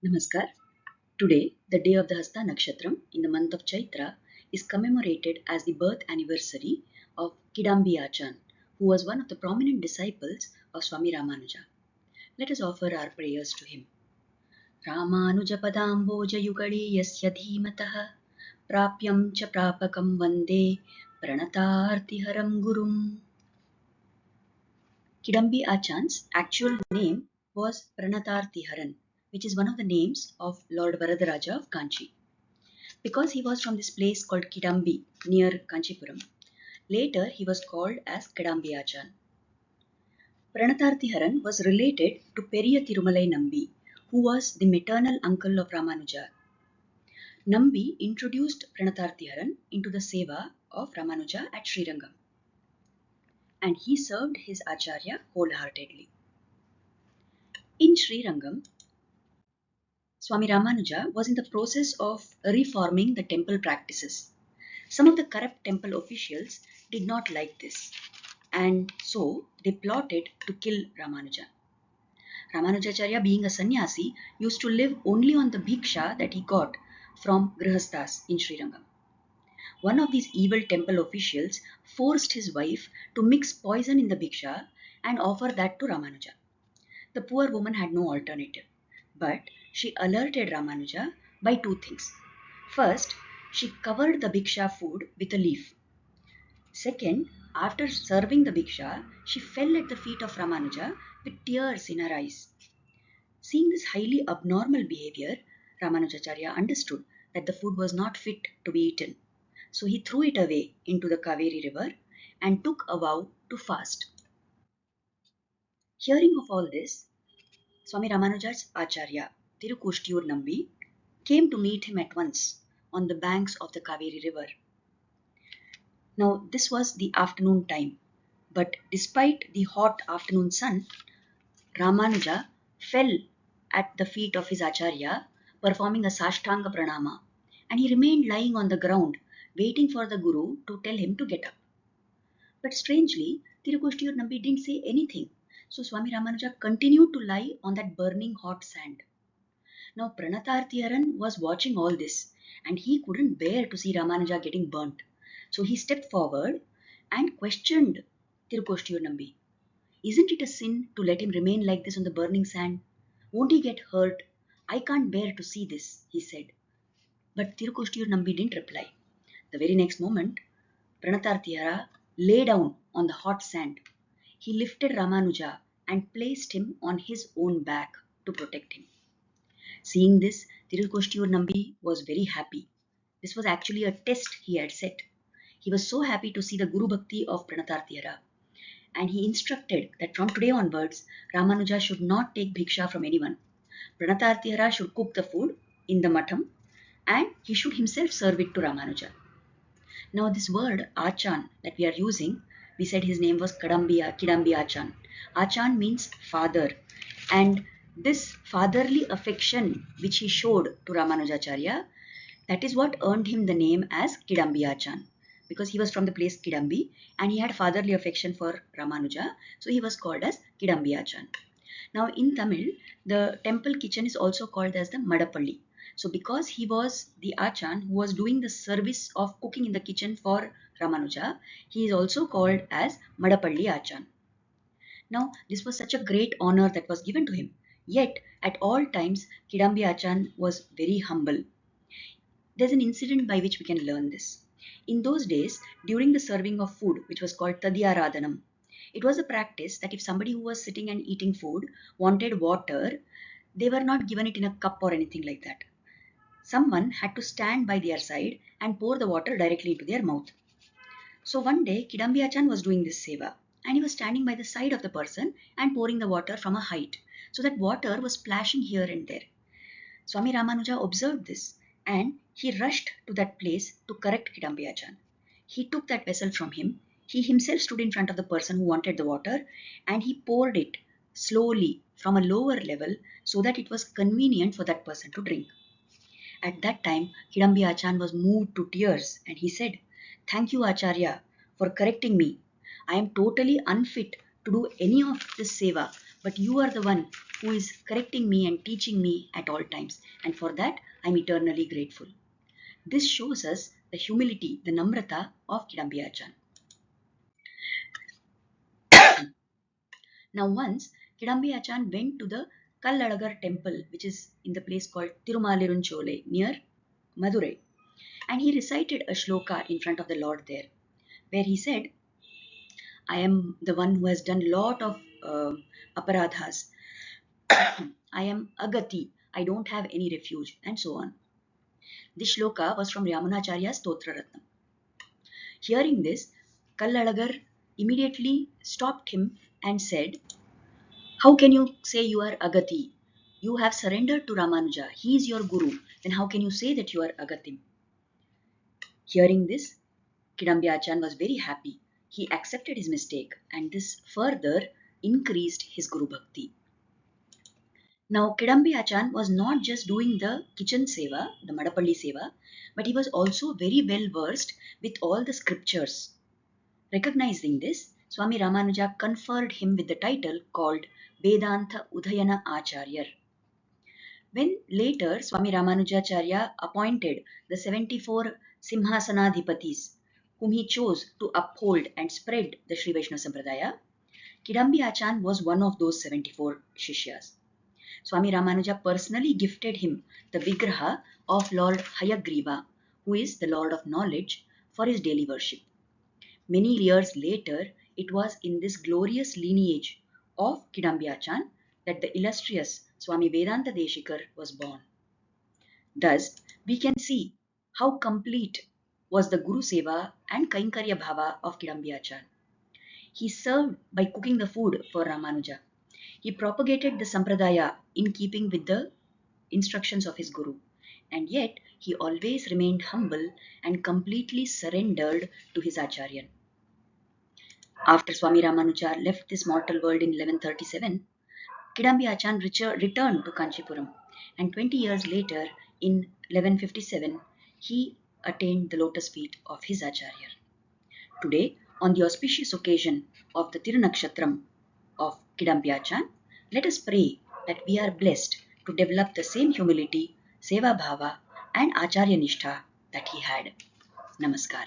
Namaskar. Today, the day of the Hasta Nakshatram in the month of Chaitra is commemorated as the birth anniversary of Kidambi Achan, who was one of the prominent disciples of Swami Ramanuja. Let us offer our prayers to him. Ramanuja Padamboja Yugale Yasya Dhimatah Prapyam Cha Prapakam Vande Pranatartiharam Gurum. Kidambi Achan's actual name was Pranatartiharan, which is one of the names of Lord Varadaraja of Kanchi. Because he was from this place called Kidambi near Kanchipuram, later he was called as Kidambi Achan. Pranatarthiharan was related to Periya Tirumalai Nambi, who was the maternal uncle of Ramanuja. Nambi introduced Pranatarthiharan into the seva of Ramanuja at Srirangam, and he served his Acharya wholeheartedly. In Srirangam, Swami Ramanuja was in the process of reforming the temple practices. Some of the corrupt temple officials did not like this, and so they plotted to kill Ramanuja. Ramanujacharya, being a sannyasi, used to live only on the bhiksha that he got from grihasthas in Srirangam. One of these evil temple officials forced his wife to mix poison in the bhiksha and offer that to Ramanuja. The poor woman had no alternative, but she alerted Ramanuja by two things. First, she covered the bhiksha food with a leaf. Second, after serving the bhiksha, she fell at the feet of Ramanuja with tears in her eyes. Seeing this highly abnormal behavior, Ramanujacharya understood that the food was not fit to be eaten. So he threw it away into the Kaveri river and took a vow to fast. Hearing of all this, Swami Ramanuja's Acharya, Tirukushtiyur Nambi, came to meet him at once on the banks of the Kaveri river. Now, this was the afternoon time, but despite the hot afternoon sun, Ramanuja fell at the feet of his Acharya, performing a Sashtanga Pranama, and he remained lying on the ground, waiting for the Guru to tell him to get up. But strangely, Tirukushtiyur Nambi didn't say anything, so Swami Ramanuja continued to lie on that burning hot sand. Now, Pranatarthiharan was watching all this, and he couldn't bear to see Ramanuja getting burnt. So he stepped forward and questioned Tirukushtiyur Nambi. Isn't it a sin to let him remain like this on the burning sand? Won't he get hurt? I can't bear to see this, he said. But Tirukushtiyur Nambi didn't reply. The very next moment, Pranatarthihara lay down on the hot sand. He lifted Ramanuja and placed him on his own back to protect him. Seeing this, Tirukushtiyur Nambi was very happy. This was actually a test he had set. He was so happy to see the Guru Bhakti of Pranatarthihara, and he instructed that from today onwards, Ramanuja should not take bhiksha from anyone. Pranatarthihara should cook the food in the matham, and he should himself serve it to Ramanuja. Now, this word Achan that we are using, we said his name was Kidambi Achan. Achan means father, and this fatherly affection which he showed to Ramanujacharya, that is what earned him the name as Kidambi Achan, because he was from the place Kidambi and he had fatherly affection for Ramanuja, so he was called as Kidambi Achan. Now in Tamil, the temple kitchen is also called as the Madapalli. So because he was the Achan who was doing the service of cooking in the kitchen for Ramanuja, he is also called as Madapalli Achan. Now this was such a great honor that was given to him. Yet at all times, Kidambi Achan was very humble. There's an incident by which we can learn this. In those days, during the serving of food, which was called Tadyaradhanam, it was a practice that if somebody who was sitting and eating food wanted water, they were not given it in a cup or anything like that. Someone had to stand by their side and pour the water directly into their mouth. So one day, Kidambi Achan was doing this seva, and he was standing by the side of the person and pouring the water from a height, so that water was splashing here and there. Swami Ramanuja observed this, and he rushed to that place to correct Kidambi Achan. He took that vessel from him. He himself stood in front of the person who wanted the water, and he poured it slowly from a lower level so that it was convenient for that person to drink. At that time, Kidambi Achan was moved to tears, and he said, "Thank you, Acharya, for correcting me. I am totally unfit to do any of this seva, but you are the one who is correcting me and teaching me at all times, and for that I am eternally grateful. This shows us the humility, the namrata of Kidambi Achan. Now once Kidambi Achan went to the Kallalagar temple, which is in the place called Tirumalirunchole near Madurai, and he recited a shloka in front of the Lord there, where he said, I am the one who has done lot of aparadhas. I am agati. I don't have any refuge, and so on. This shloka was from Ramanujacharya's Stotra Ratnam. Hearing this, Kallalagar immediately stopped him and said, how can you say you are agati? You have surrendered to Ramanuja. He is your guru. Then how can you say that you are agatim? Hearing this, Kidambi Achan was very happy. He accepted his mistake, and this further increased his Guru Bhakti. Now, Kidambi Achan was not just doing the kitchen seva, the Madapalli seva, but he was also very well versed with all the scriptures. Recognizing this, Swami Ramanuja conferred him with the title called Vedanta Udayana Acharya. When later Swami Ramanujacharya appointed the 74 Simhasanadhipatis, whom he chose to uphold and spread the Sri Vaishnava Sampradaya, Kidambi Achan was one of those 74 Shishyas. Swami Ramanuja personally gifted him the Vigraha of Lord Hayagriva, who is the Lord of Knowledge, for his daily worship. Many years later, it was in this glorious lineage of Kidambi Achan that the illustrious Swami Vedanta Desikar was born. Thus, we can see how complete was the Guru Seva and Kainkarya Bhava of Kidambi Achan. He served by cooking the food for Ramanuja. He propagated the Sampradaya in keeping with the instructions of his Guru. And yet, he always remained humble and completely surrendered to his Acharyan. After Swami Ramanuja left this mortal world in 1137, Kidambi Achan returned to Kanchipuram, and 20 years later, in 1157, he attained the lotus feet of his Acharya. Today, on the auspicious occasion of the Thirunakshatram of Kidambi Achan, let us pray that we are blessed to develop the same humility, seva bhava, and Acharya nishtha that he had. Namaskar.